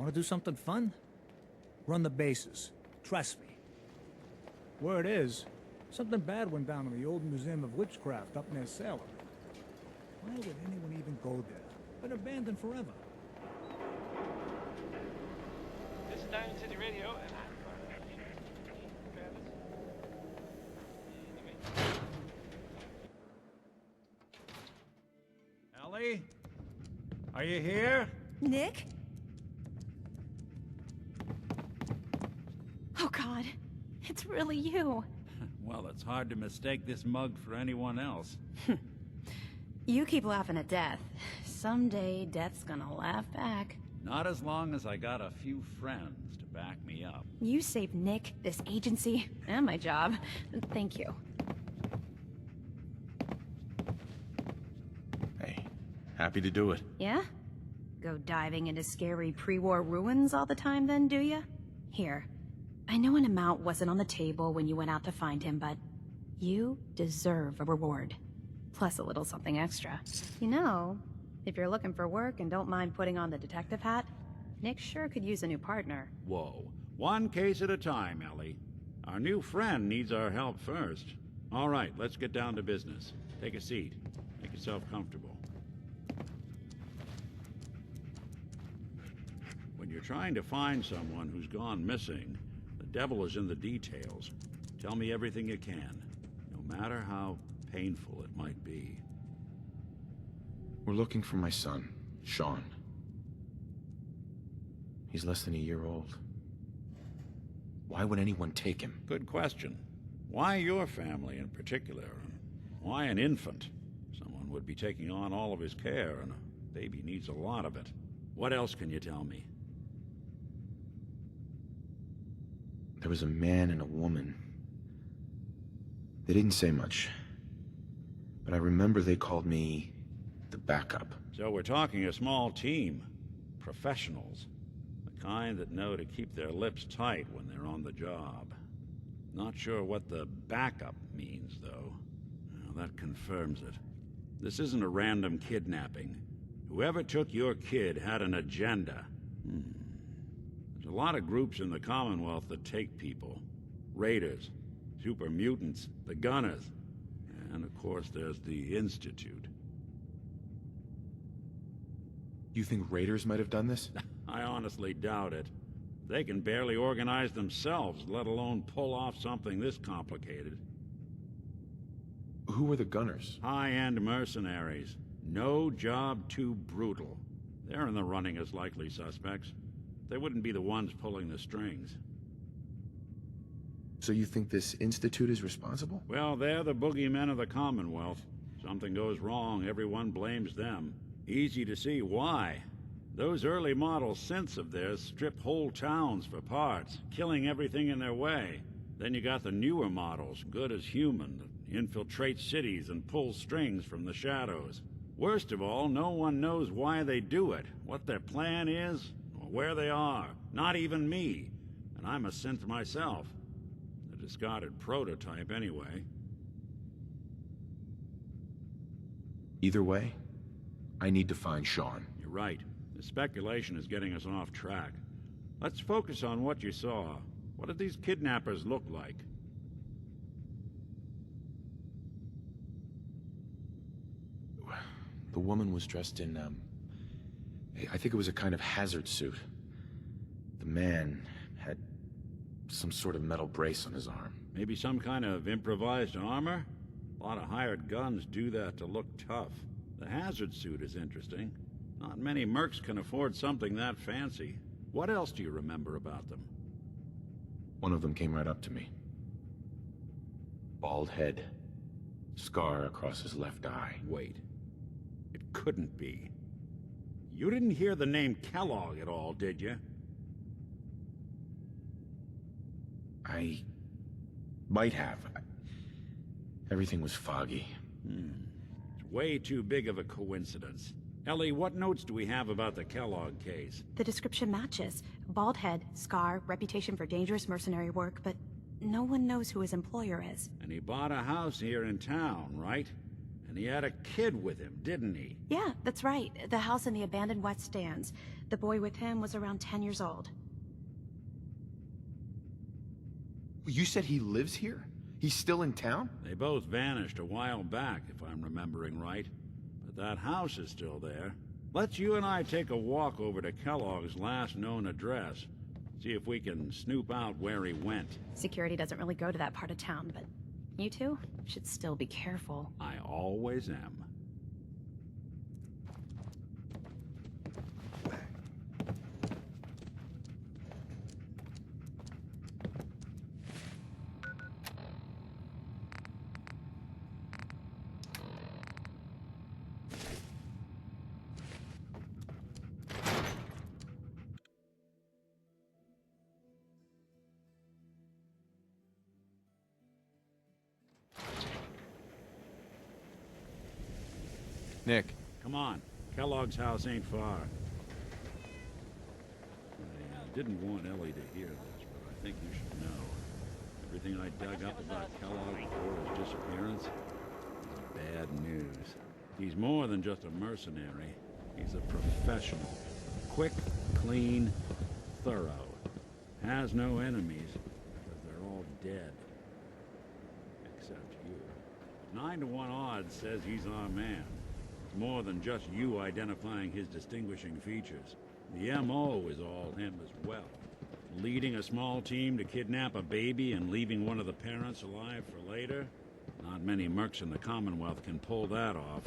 Want to do something fun? Run the bases. Trust me. Word is, something bad went down in the old Museum of Witchcraft up near Salem. Why would anyone even go there? Been abandoned forever. This is Diamond City Radio, and Ellie? Are you here? Nick? Oh God, it's really you. Well, it's hard to mistake this mug for anyone else. You keep laughing at death. Someday, death's gonna laugh back. Not as long as I got a few friends to back me up. You saved Nick, this agency, and my job. Thank you. Hey, happy to do it. Yeah? Go diving into scary pre-war ruins all the time then, do ya? Here. I know an amount wasn't on the table when you went out to find him, but you deserve a reward. Plus a little something extra. You know, if you're looking for work and don't mind putting on the detective hat, Nick sure could use a new partner. Whoa. One case at a time, Ellie. Our new friend needs our help first. All right, let's get down to business. Take a seat. Make yourself comfortable. When you're trying to find someone who's gone missing, the devil is in the details. Tell me everything you can, no matter how painful it might be. We're looking for my son, Sean. He's less than a year old. Why would anyone take him? Good question. Why your family in particular? Why an infant? Someone would be taking on all of his care, and a baby needs a lot of it. What else can you tell me? There was a man and a woman. They didn't say much, but I remember they called me the backup. So we're talking a small team. Professionals. The kind that know to keep their lips tight when they're on the job. Not sure what the backup means, though. Well, that confirms it. This isn't a random kidnapping. Whoever took your kid had an agenda. There's a lot of groups in the Commonwealth that take people. Raiders, super mutants, the Gunners, and of course there's the Institute. You think raiders might have done this? I honestly doubt it. They can barely organize themselves, let alone pull off something this complicated. Who were the Gunners? High-end mercenaries. No job too brutal. They're in the running as likely suspects. They wouldn't be the ones pulling the strings. So you think this Institute is responsible? Well, they're the boogeymen of the Commonwealth. Something goes wrong, everyone blames them. Easy to see why. Those early model synths of theirs strip whole towns for parts, killing everything in their way. Then you got the newer models, good as human, that infiltrate cities and pull strings from the shadows. Worst of all, no one knows why they do it, what their plan is, or where they are. Not even me. And I'm a synth myself. A discarded prototype, anyway. Either way, I need to find Sean. You're right. The speculation is getting us off track. Let's focus on what you saw. What did these kidnappers look like? The woman was dressed in, I think it was a kind of hazard suit. The man had some sort of metal brace on his arm. Maybe some kind of improvised armor? A lot of hired guns do that to look tough. The hazard suit is interesting. Not many mercs can afford something that fancy. What else do you remember about them? One of them came right up to me. Bald head. Scar across his left eye. Wait. It couldn't be. You didn't hear the name Kellogg at all, did you? I might have. Everything was foggy. It's way too big of a coincidence. Ellie, what notes do we have about the Kellogg case? The description matches. Bald head, scar, reputation for dangerous mercenary work, but no one knows who his employer is. And he bought a house here in town, right? And he had a kid with him, didn't he? Yeah, that's right. The house in the abandoned West Stands. The boy with him was around 10 years old. You said he lives here? He's still in town? They both vanished a while back, if I'm remembering right. But that house is still there. Let's you and I take a walk over to Kellogg's last known address. See if we can snoop out where he went. Security doesn't really go to that part of town, but you two should still be careful. I always am. Nick. Come on. Kellogg's house ain't far. I didn't want Ellie to hear this, but I think you should know. Everything I dug up about Kellogg before his disappearance is bad news. He's more than just a mercenary. He's a professional. Quick, clean, thorough. Has no enemies, because they're all dead. Except you. 9 to 1 odds says he's our man. More than just you identifying his distinguishing features. The M.O. is all him as well. Leading a small team to kidnap a baby and leaving one of the parents alive for later? Not many mercs in the Commonwealth can pull that off.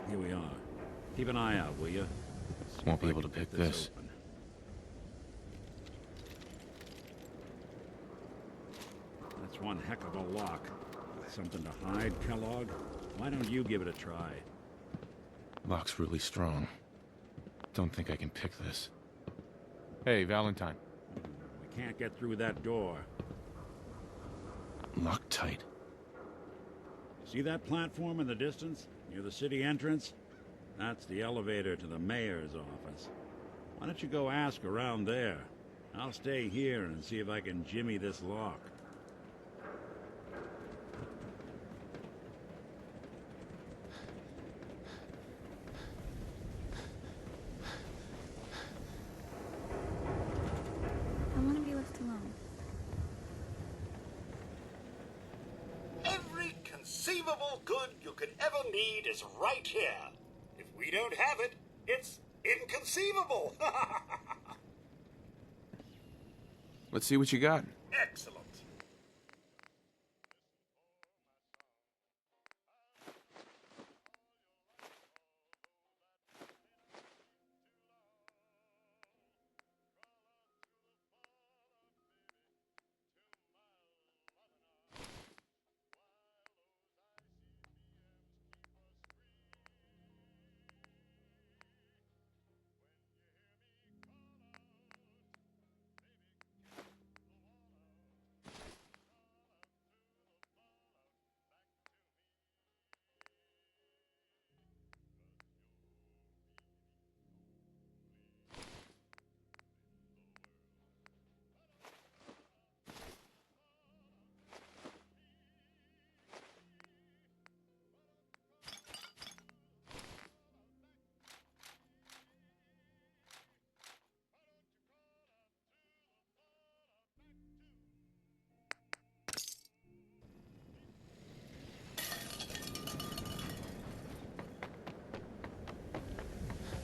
Here we are. Keep an eye out, will you? Won't be able to pick this. Open. That's one heck of a lock. Something to hide, Kellogg? Why don't you give it a try? Lock's really strong. Don't think I can pick this. Hey, Valentine. We can't get through that door. Locked tight. See that platform in the distance? Near the city entrance? That's the elevator to the mayor's office. Why don't you go ask around there? I'll stay here and see if I can jimmy this lock. I want to be left alone. Every conceivable good you could ever need is right here. If we don't have it, it's inconceivable. Let's see what you got. Excellent.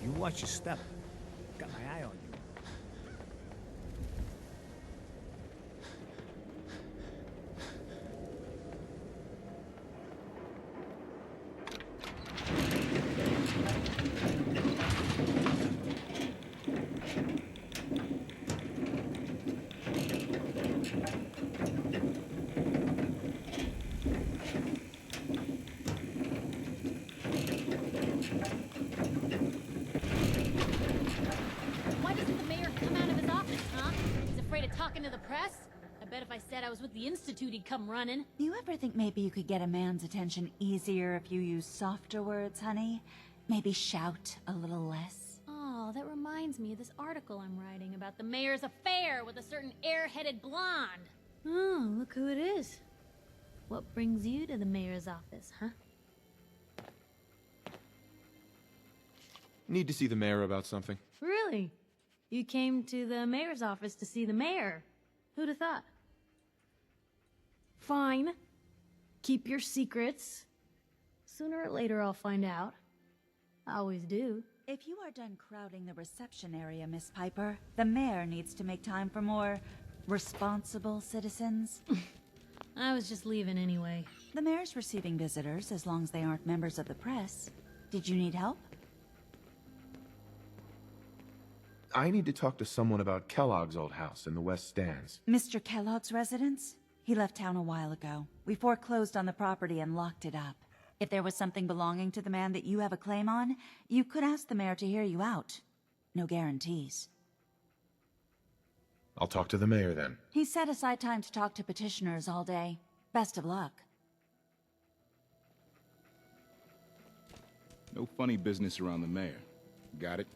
You watch your step. Got my eye on you. Why doesn't the mayor come out of his office, huh? He's afraid of talking to the press? I bet if I said I was with the Institute, he'd come running. Do you ever think maybe you could get a man's attention easier if you use softer words, honey? Maybe shout a little less? Oh, that reminds me of this article I'm writing about the mayor's affair with a certain airheaded blonde. Oh, look who it is. What brings you to the mayor's office, huh? Need to see the mayor about something. Really? You came to the mayor's office to see the mayor? Who'd have thought? Fine. Keep your secrets. Sooner or later I'll find out. I always do. If you are done crowding the reception area, Miss Piper, the mayor needs to make time for more responsible citizens. I was just leaving anyway. The mayor's receiving visitors as long as they aren't members of the press. Did you need help? I need to talk to someone about Kellogg's old house in the West Stands. Mr. Kellogg's residence? He left town a while ago. We foreclosed on the property and locked it up. If there was something belonging to the man that you have a claim on, you could ask the mayor to hear you out. No guarantees. I'll talk to the mayor then. He set aside time to talk to petitioners all day. Best of luck. No funny business around the mayor. Got it?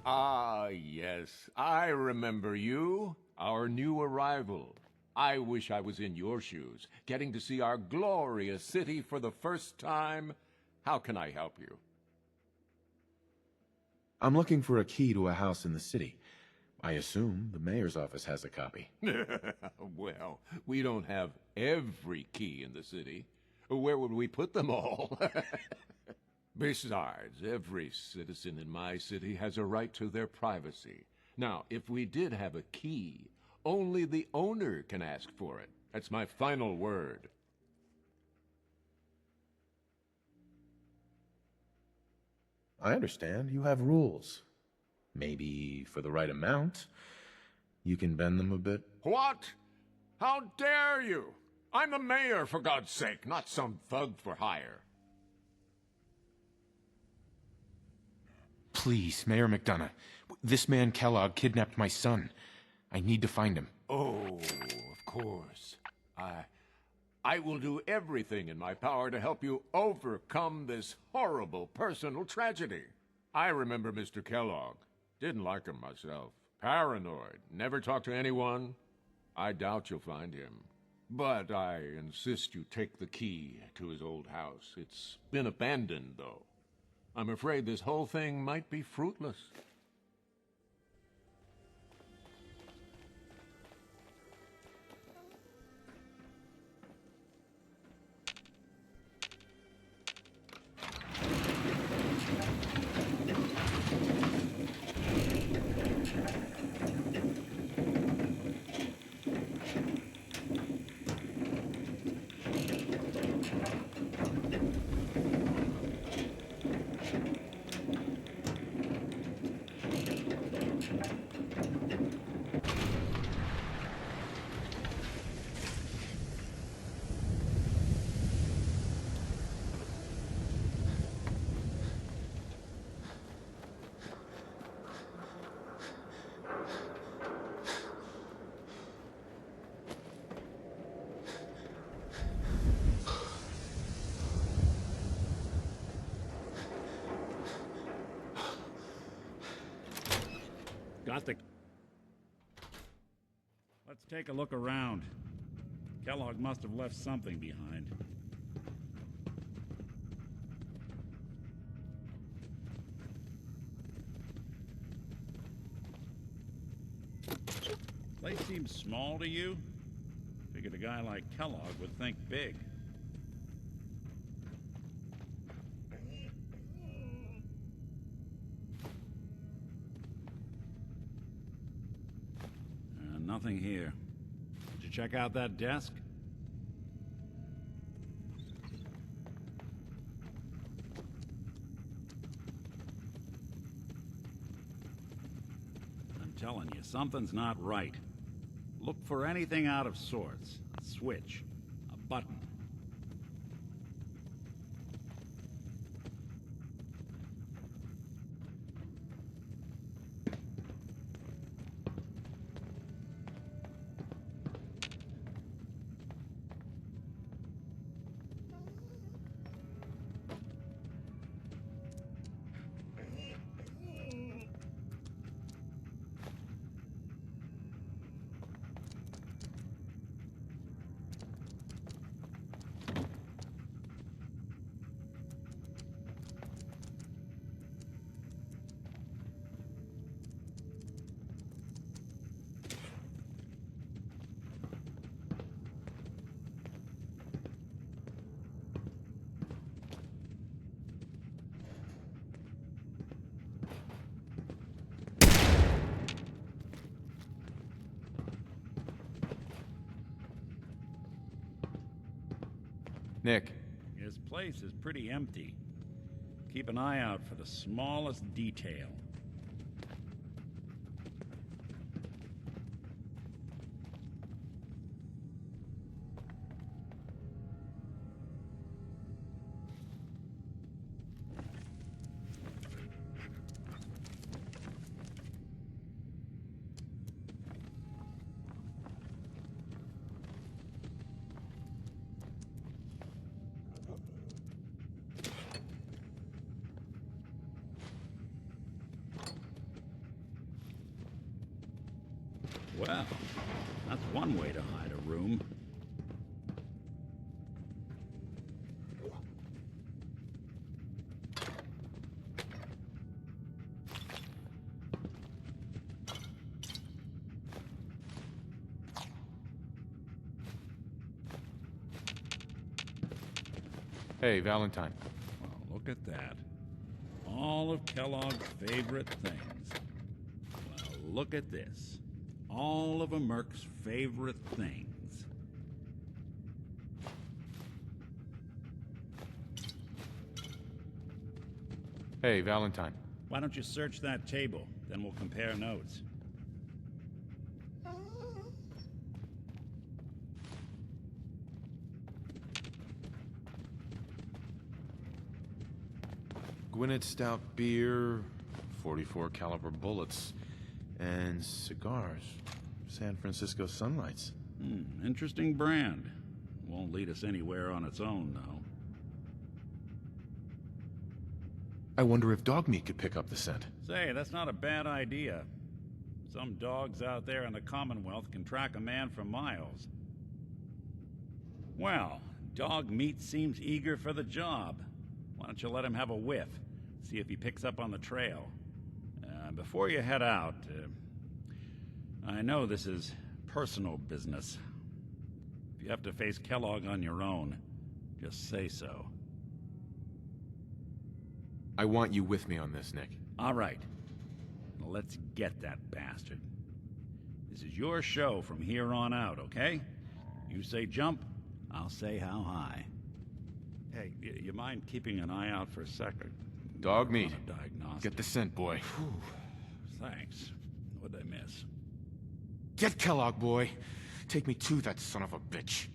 Ah, yes. I remember you. Our new arrival. I wish I was in your shoes, getting to see our glorious city for the first time. How can I help you? I'm looking for a key to a house in the city. I assume the mayor's office has a copy. Well, we don't have every key in the city. Where would we put them all? Besides, every citizen in my city has a right to their privacy. Now, if we did have a key, only the owner can ask for it. That's my final word. I understand. You have rules. Maybe for the right amount, you can bend them a bit. What? How dare you? I'm the mayor, for God's sake, not some thug for hire. Please, Mayor McDonough. This man Kellogg kidnapped my son. I need to find him. Oh, of course. I will do everything in my power to help you overcome this horrible personal tragedy. I remember Mr. Kellogg. Didn't like him myself. Paranoid. Never talked to anyone. I doubt you'll find him. But I insist you take the key to his old house. It's been abandoned, though. I'm afraid this whole thing might be fruitless. Got the... Let's take a look around. Kellogg must have left something behind. Place seems small to you? Figured a guy like Kellogg would think big. Nothing here. Did you check out that desk? I'm telling you, something's not right. Look for anything out of sorts. A switch, a button. Nick. His place is pretty empty. Keep an eye out for the smallest detail. Well, that's one way to hide a room. Hey, Valentine. Well, look at that. All of Kellogg's favorite things. Well, look at this. All of a Merc's favorite things. Hey, Valentine. Why don't you search that table? Then we'll compare notes. Gwinnett Stout beer, 44 caliber bullets, and cigars. San Francisco Sunlights. Interesting brand. Won't lead us anywhere on its own, though. I wonder if dog meat could pick up the scent. Say, that's not a bad idea. Some dogs out there in the Commonwealth can track a man for miles. Well, dog meat seems eager for the job. Why don't you let him have a whiff? See if he picks up on the trail. Before you head out, I know this is personal business. If you have to face Kellogg on your own, just say so. I want you with me on this, Nick. All right. Now let's get that bastard. This is your show from here on out, okay? You say jump, I'll say how high. Hey, you mind keeping an eye out for a second? Dog meat. Diagnostic. Get the scent, boy. Whew. Thanks. What'd I miss? Get Kellogg, boy. Take me to that son of a bitch.